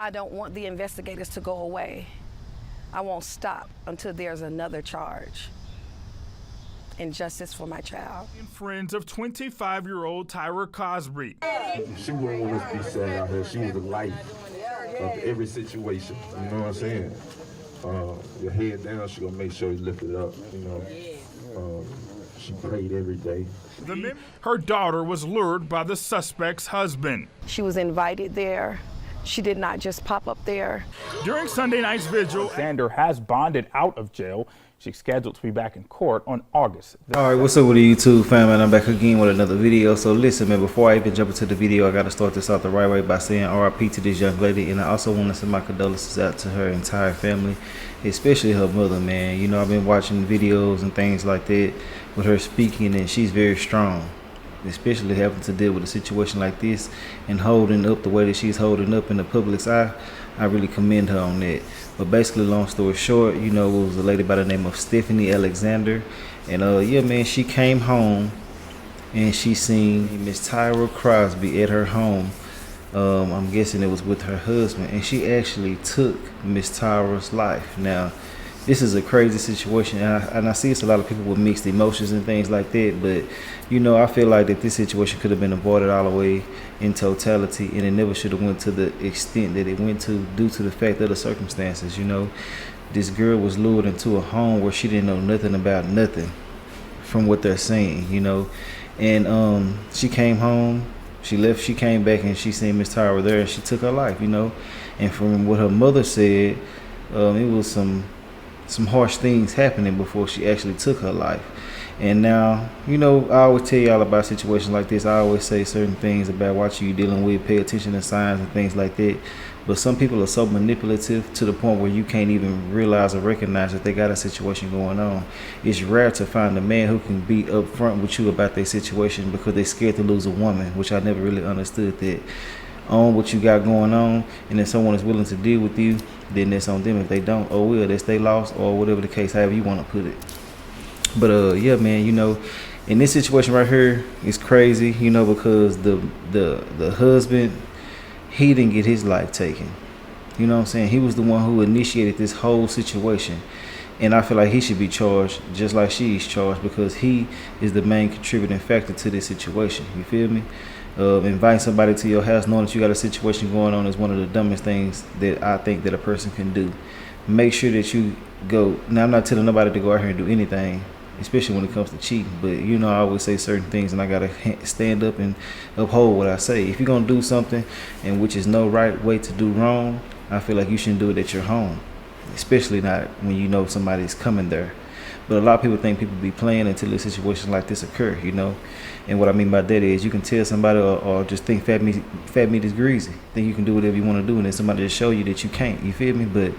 I don't want the investigators to go away. I won't stop until there's another charge and justice for my child. Friends of 25-year-old Tyra Cosby. She wouldn't want us to be sad out here. She was the life of every situation. You know what I'm saying? Your head down, she gonna make sure you lift it up. You know, she prayed every day. Her daughter was lured by the suspect's husband. She was invited there. She did not just pop up there. During Sunday night's vigil, Sander has bonded out of jail. She's scheduled to be back in court on August. All right, what's up with the YouTube fam, man? I'm back again with another video. So listen, man, before I even jump into the video, I got to start this out the right way by saying RIP to this young lady. And I also want to send my condolences out to her entire family, especially her mother, man. You know, I've been watching videos and things like that with her speaking, and she's very strong, especially having to deal with a situation like this and holding up the way that she's holding up in the public's eye. I really commend her on that. But basically, long story short, you know, it was a lady by the name of Stephanie Alexander. And yeah, man, she came home and she seen Miss Tyra Cosby at her home. I'm guessing it was with her husband. And she actually took Miss Tyra's life. Now, this is a crazy situation, and I see it's a lot of people with mixed emotions and things like that, but you know, I feel like that this situation could have been avoided all the way in totality, and it never should have went to the extent that it went to due to the fact of the circumstances. You know, this girl was lured into a home where she didn't know nothing about nothing from what they're saying, you know, and she came home, she left, she came back, and she seen Miss Tyra there, and she took her life, you know. And from what her mother said, it was some harsh things happening before she actually took her life. And now, you know, I always tell y'all about situations like this. I always say certain things about what you're dealing with, pay attention to signs and things like that. But some people are so manipulative to the point where you can't even realize or recognize that they got a situation going on. It's rare to find a man who can be upfront with you about their situation because they're scared to lose a woman, which I never really understood that. On what you got going on, and if someone is willing to deal with you, then that's on them. If they don't, oh well, that's they lost, or whatever the case, however you want to put it. But yeah, man, you know, in this situation right here, it's crazy, you know, because the husband, he didn't get his life taken. You know what I'm saying? He was the one who initiated this whole situation. And I feel like he should be charged just like she's charged because he is the main contributing factor to this situation. You feel me? Inviting somebody to your house knowing that you got a situation going on is one of the dumbest things that I think that a person can do. Make sure that you go. Now, I'm not telling nobody to go out here and do anything, especially when it comes to cheating. But, you know, I always say certain things, and I got to stand up and uphold what I say. If you're going to do something, and which is no right way to do wrong, I feel like you shouldn't do it at your home, especially not when you know somebody's coming there. But a lot of people think people be playing until a situation like this occur, you know. And what I mean by that is you can tell somebody or just think fat meat is greasy. Think you can do whatever you want to do, and then somebody just show you that you can't. You feel me? But,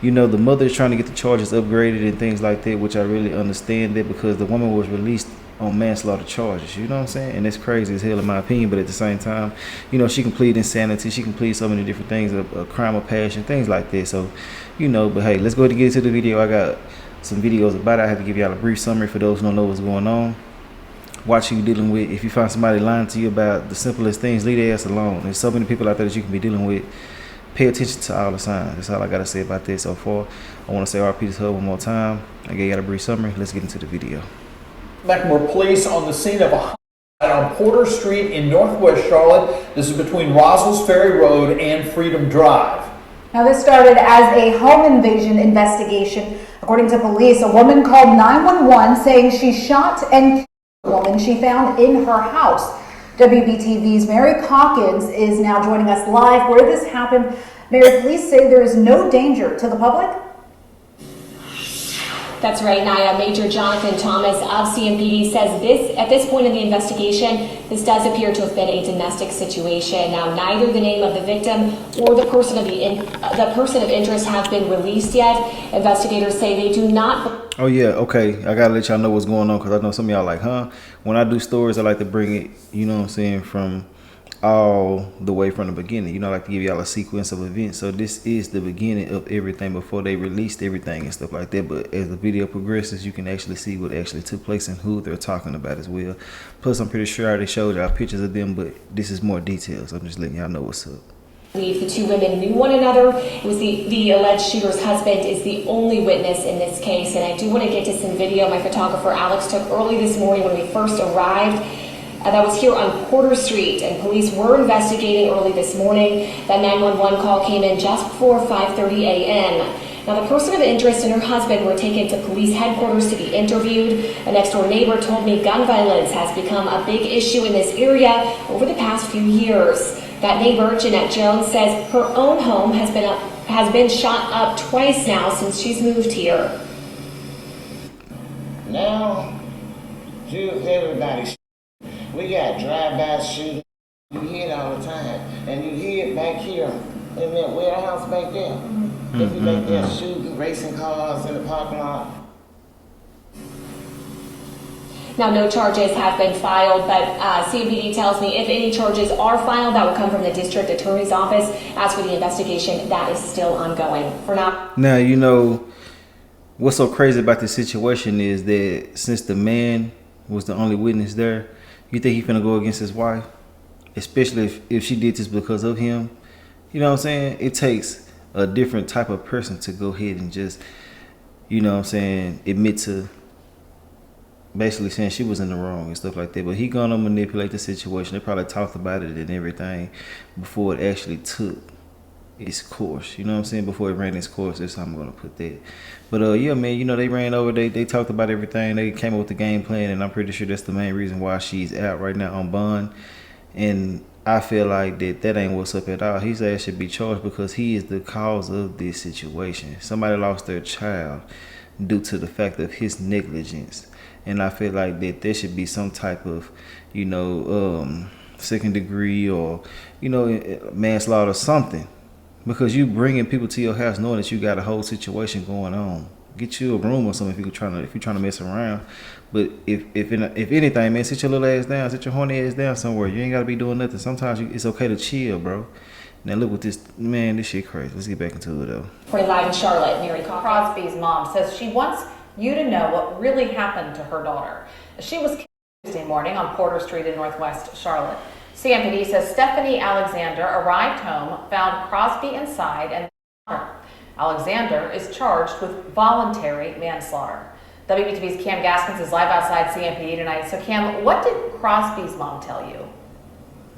you know, the mother is trying to get the charges upgraded and things like that, which I really understand that because the woman was released on manslaughter charges. You know what I'm saying? And it's crazy as hell in my opinion, but at the same time, you know, she can plead insanity. She can plead so many different things, a crime of passion, things like that. So, you know, but hey, let's go ahead and get into the video. I got some videos about it. I have to give y'all a brief summary for those who don't know what's going on. Watch who you dealing with. If you find somebody lying to you about the simplest things, leave their ass alone. There's so many people out there that you can be dealing with. Pay attention to all the signs. That's all I got to say about this so far. I want to say RP to her one more time. I gave y'all a brief summary. Let's get into the video. Mecklenburg police on the scene of a homicide on Porter Street in Northwest Charlotte. This is between Rossell's Ferry Road and Freedom Drive. Now, this started as a home invasion investigation. According to police, a woman called 911 saying she shot and killed a woman she found in her house. WBTV's Mary Calkins is now joining us live where this happened. Mary, police say there is no danger to the public. That's right, Naya. Major Jonathan Thomas of CMPD says at this point in the investigation, this does appear to have been a domestic situation. Now, neither the name of the victim or the person of interest have been released yet. Investigators say they do not. Oh yeah, okay. I gotta let y'all know what's going on because I know some of y'all like, huh? When I do stories, I like to bring it, you know what I'm saying, from all the way from the beginning. You know, I like to give y'all a sequence of events. So this is the beginning of everything before they released everything and stuff like that. But as the video progresses, you can actually see what actually took place and who they're talking about as well. Plus, I'm pretty sure I already showed y'all pictures of them, but this is more details. I'm just letting y'all know what's up. The two women knew one another. It was the alleged shooter's husband is the only witness in this case. And I do want to get to some video my photographer Alex took early this morning when we first arrived. That was here on Porter Street, and police were investigating early this morning. That 911 call came in just before 5:30 a.m. Now, the person of interest and her husband were taken to police headquarters to be interviewed. A next-door neighbor told me gun violence has become a big issue in this area over the past few years. That neighbor, Jeanette Jones, says her own home has been shot up twice now since she's moved here. Now, everybody. We got drive-by shootings. You hear it all the time, and you hear it back here in that warehouse back there. They be back there shooting, racing cars in the parking lot. Now, no charges have been filed, but CMPD tells me if any charges are filed, that will come from the district attorney's office. As for the investigation, that is still ongoing. For now. Now, you know, what's so crazy about this situation is that since the man was the only witness there, you think he finna go against his wife? Especially if she did this because of him. You know what I'm saying? It takes a different type of person to go ahead and just, you know what I'm saying, admit to basically saying she was in the wrong and stuff like that. But he gonna manipulate the situation. They probably talked about it and everything before it actually took its course. You know what I'm saying? Before it ran its course, that's how I'm gonna put that. But yeah, man, you know, they ran over, they talked about everything. They came up with the game plan, and I'm pretty sure that's the main reason why she's out right now on bond. And I feel like that ain't what's up at all. His ass should be charged because he is the cause of this situation. Somebody lost their child due to the fact of his negligence. And I feel like that there should be some type of, you know, second degree or, you know, manslaughter or something. Because you bringing people to your house knowing that you got a whole situation going on. Get you a room or something if you're trying to mess around. But if anything, man, sit your little ass down, sit your horny ass down somewhere. You ain't gotta be doing nothing. Sometimes it's okay to chill, bro. Now look what this, man, this shit crazy. Let's get back into it though. For live in Charlotte, Mary Crosby's mom says she wants you to know what really happened to her daughter. She was killed Tuesday morning on Porter Street in Northwest Charlotte. CMPD says Stephanie Alexander arrived home, found Crosby inside, and shot her. Alexander is charged with voluntary manslaughter. WBTV's Cam Gaskins is live outside CMPD tonight. So Cam, what did Crosby's mom tell you?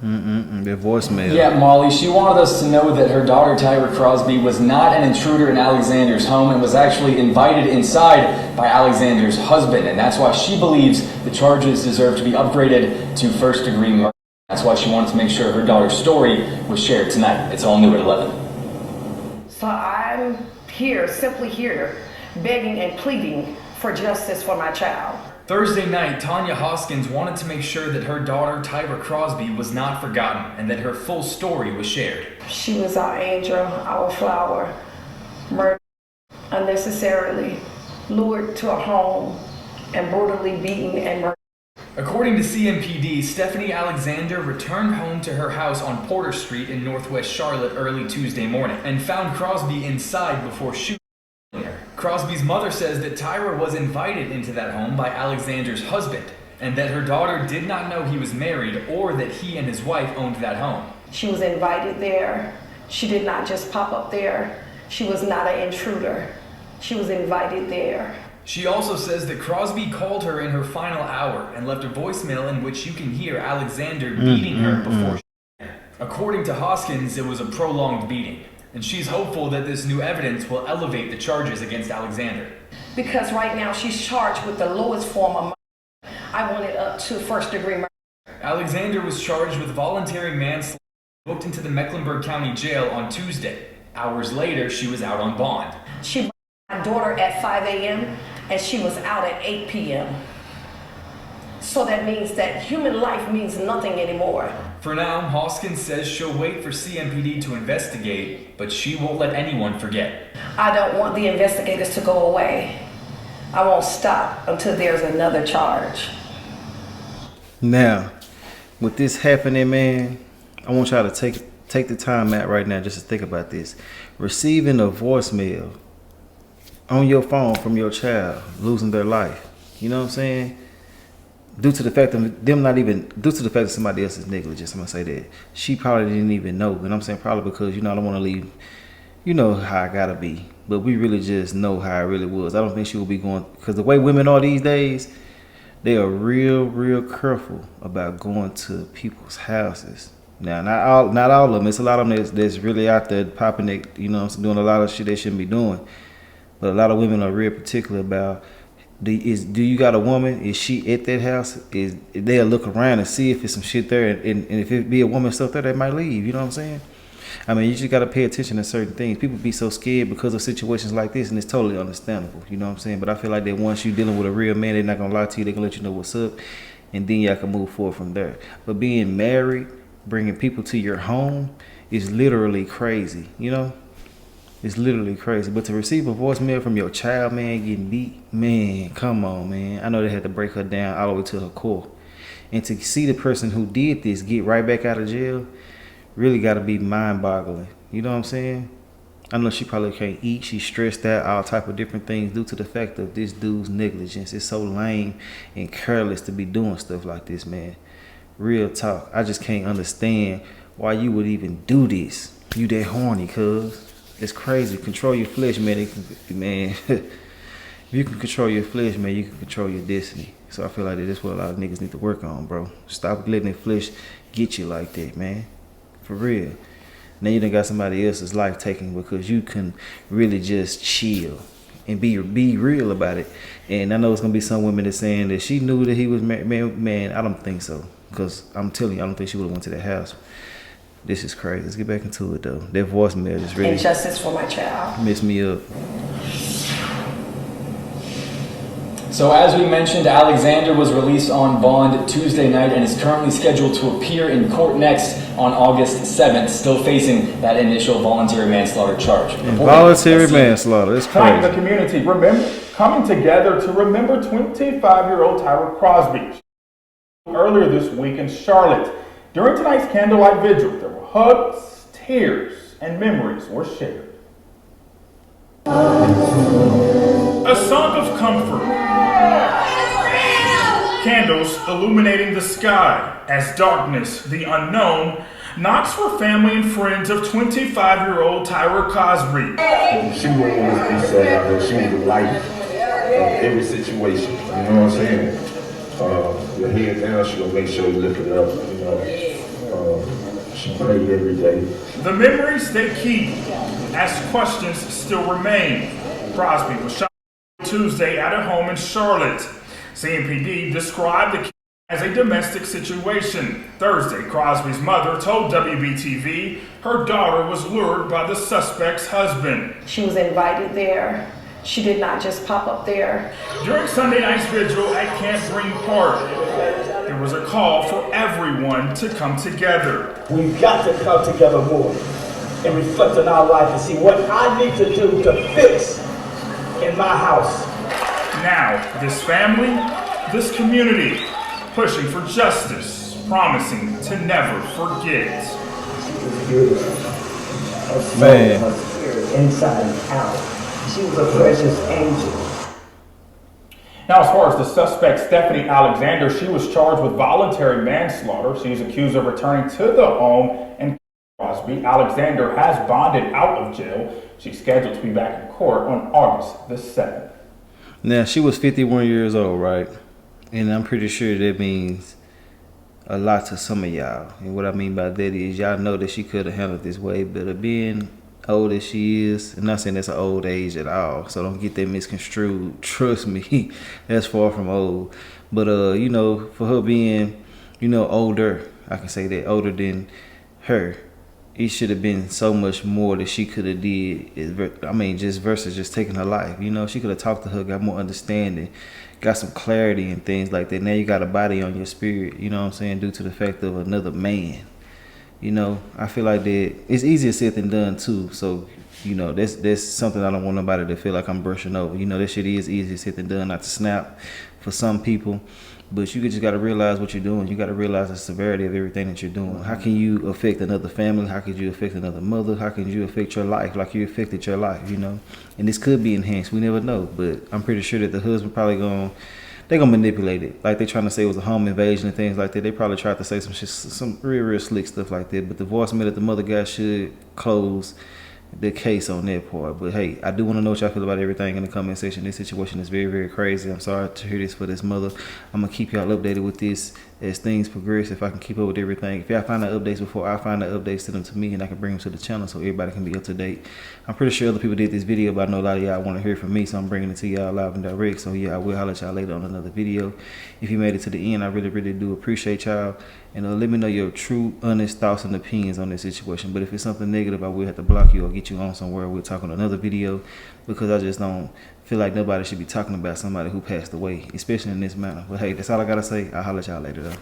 Their voicemail. Yeah, Molly, she wanted us to know that her daughter Tyra Crosby was not an intruder in Alexander's home and was actually invited inside by Alexander's husband. And that's why she believes the charges deserve to be upgraded to first-degree murder. That's why she wanted to make sure her daughter's story was shared tonight. It's all new at 11. So I'm here, simply here, begging and pleading for justice for my child. Thursday night, Tanya Hoskins wanted to make sure that her daughter Tyra Crosby was not forgotten and that her full story was shared. She was our angel, our flower, murdered unnecessarily, lured to a home, and brutally beaten and murdered. According to CMPD, Stephanie Alexander returned home to her house on Porter Street in Northwest Charlotte early Tuesday morning and found Crosby inside before shooting her. Crosby's mother says that Tyra was invited into that home by Alexander's husband and that her daughter did not know he was married or that he and his wife owned that home. She was invited there. She did not just pop up there. She was not an intruder. She was invited there. She also says that Crosby called her in her final hour and left a voicemail in which you can hear Alexander beating her before she... According to Hoskins, it was a prolonged beating, and she's hopeful that this new evidence will elevate the charges against Alexander. Because right now she's charged with the lowest form of murder. I want it up to first-degree murder. Alexander was charged with voluntary manslaughter and booked into the Mecklenburg County Jail on Tuesday. Hours later, she was out on bond. She brought my daughter at 5 a.m. and she was out at 8 p.m. So that means that human life means nothing anymore. For now, Hoskins says she'll wait for CMPD to investigate, but she won't let anyone forget. I don't want the investigators to go away. I won't stop until there's another charge. Now, with this happening, man, I want y'all to take the time out right now just to think about this. Receiving a voicemail on your phone from your child losing their life. You know what I'm saying? due to the fact of them not even, due to the fact that somebody else's negligence, I'm gonna say that she probably didn't even know. And I'm saying probably because, you know, I don't want to leave, you know how I gotta be, but we really just know how it really was. I don't think she will be going, because the way women are these days, they are real careful about going to people's houses. Now, not all of them. It's a lot of them that's really out there popping it, you know, doing a lot of shit they shouldn't be doing. But a lot of women are real particular about, do you got a woman? Is she at that house? They'll look around and see if it's some shit there, and if it be a woman stuff there, they might leave. You know what I'm saying? I mean, you just gotta pay attention to certain things. People be so scared because of situations like this, and it's totally understandable. You know what I'm saying? But I feel like that once you're dealing with a real man, they're not gonna lie to you. They're gonna let you know what's up, and then y'all can move forward from there. But being married, bringing people to your home, is literally crazy. You know? It's literally crazy. But to receive a voicemail from your child, man, getting beat, man, come on, man. I know they had to break her down all the way to her core. And to see the person who did this get right back out of jail, really got to be mind-boggling. You know what I'm saying? I know she probably can't eat. She's stressed out, all type of different things due to the fact of this dude's negligence. It's so lame and careless to be doing stuff like this, man. Real talk. I just can't understand why you would even do this. You that horny, cuz. It's crazy. Control your flesh, man. Man, if you can control your flesh, man, you can control your destiny. So I feel like that's what a lot of niggas need to work on, bro. Stop letting the flesh get you like that, man. For real. Now you done got somebody else's life taken because you can really just chill and be real about it. And I know it's gonna be some women that's saying that she knew that he was married. Man, I don't think so. Because I'm telling you, I don't think she would have went to that house. This is crazy. Let's get back into it though. That voicemail is really, And justice for my child. messed me up. So as we mentioned, Alexander was released on bond Tuesday night and is currently scheduled to appear in court next on August 7th, still facing that initial voluntary manslaughter charge. Involuntary manslaughter. It's Time in the crazy. community coming together to remember 25-year-old Tyra Crosby. Earlier this week in Charlotte, during tonight's candlelight vigil, there were hugs, tears, and memories were shared. A song of comfort. Candles illuminating the sky as darkness, the unknown, knocks for family and friends of 25-year-old Tyra Crosby. She wouldn't always be said out there. She was the life of every situation. You know what I'm saying? Your head down, she gonna make sure you lift it up. You know, she prayed every day. The memories they keep as questions still remain. Crosby was shot Tuesday at a home in Charlotte. CMPD described the case as a domestic situation. Thursday, Crosby's mother told WBTV her daughter was lured by the suspect's husband. She was invited there. She did not just pop up there. During Sunday night's vigil at Camp Green Park, there was a call for everyone to come together. We've got to come together more and reflect on our life and see what I need to do to fix in my house. Now, this family, this community, pushing for justice, promising to never forget. Man. Her spirit inside and out. She was a precious angel. Now, as far as the suspect, Stephanie Alexander, she was charged with voluntary manslaughter. She was accused of returning to the home and Crosby. Alexander has bonded out of jail. She's scheduled to be back in court on August the 7th. Now, she was 51 years old, right? And I'm pretty sure that means a lot to some of y'all. And what I mean by that is y'all know that she could have handled this way better. Being old as she is, I'm not saying that's an old age at all, so don't get that misconstrued. Trust me, that's far from old. But, you know, for her being, you know, older, I can say that, older than her, it should have been so much more that she could have did. I mean, just versus just taking her life. You know, she could have talked to her, got more understanding, got some clarity and things like that. Now you got a body on your spirit, you know what I'm saying, due to the fact of another man. You know, I feel like that it's easier said than done too. So, you know, that's something I don't want nobody to feel like I'm brushing over. You know, that shit is easier said than done, not to snap for some people. But you just got to realize what you're doing. You got to realize the severity of everything that you're doing. How can you affect another family? How could you affect another mother? How can you affect your life like you affected your life, you know? And this could be enhanced. We never know. But I'm pretty sure that the husband probably going to they gonna manipulate it. Like they trying to say it was a home invasion and things like that. They probably tried to say some shit, some real slick stuff like that. But the voicemail that the mother got should close the case on that part. But hey, I do want to know what y'all feel about everything in the comment section. This situation is very crazy. I'm sorry to hear this for this mother. I'm gonna keep y'all updated with this as things progress, if I can keep up with everything. If y'all find out updates before I find out updates, send them to me and I can bring them to the channel so everybody can be up to date. I'm pretty sure other people did this video, but I know a lot of y'all want to hear from me, so I'm bringing it to y'all live and direct. So yeah, I will holler at y'all later on another video. If you made it to the end, I really do appreciate y'all. And let me know your true, honest thoughts and opinions on this situation. But if it's something negative, I will have to block you or get you on somewhere. We'll talk on another video, because I just don't feel like nobody should be talking about somebody who passed away, especially in this manner. But hey, that's all I gotta say. I'll holler at y'all later though.